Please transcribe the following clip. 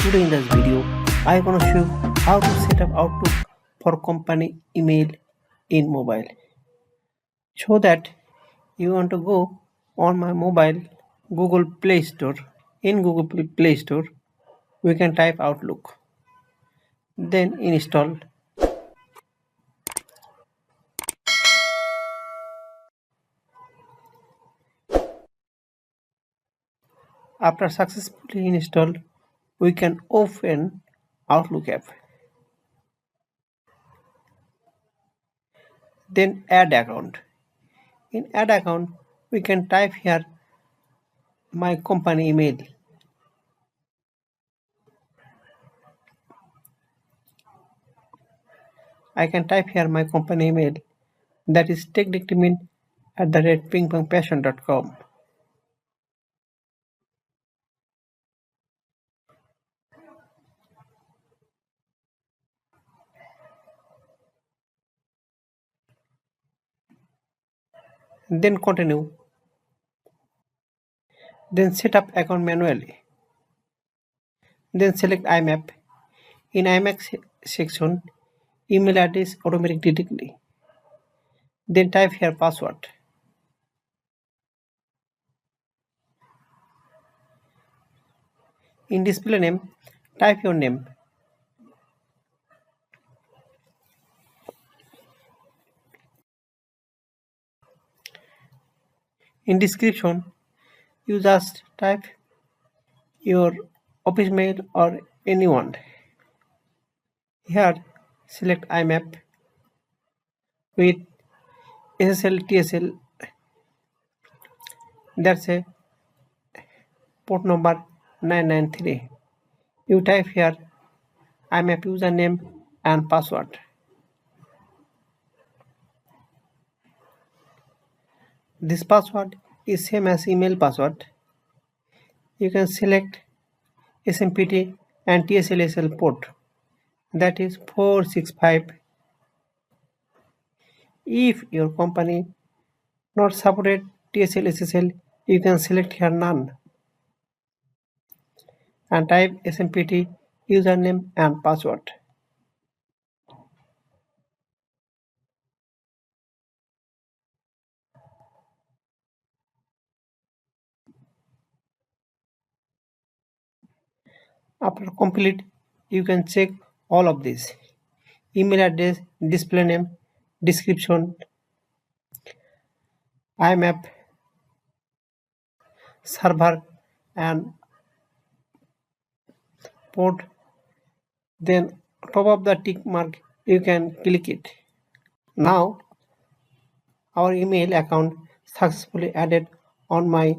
Today in this video, I gonna show you how to set up Outlook for company email in mobile. So that you want to go on my mobile Google Play Store. In Google Play Store, we can type Outlook. Then install. After successfully installed, we can open Outlook app. Then add account. In add account, we can type here my company email. I can type here my company email, that is techdictamin@pingpongpassion.com. Then continue. Then set up account manually. Then select imap. In imap section, email address automatically. Then type here password. In display name, type your name. In description, you just type your office mail or anyone. Here, select imap with SSL TSL. That's a port number 993. You type here imap username and password. This password is same as email password. You can select SMPT and TSL port, that is 465. If your company not supported TSL SSL, you can select here none and type SMPT username and password. After complete, you can check all of this: email address, display name, description, imap, server and port. Then top of the tick mark, you can click it. Now our email account successfully added on my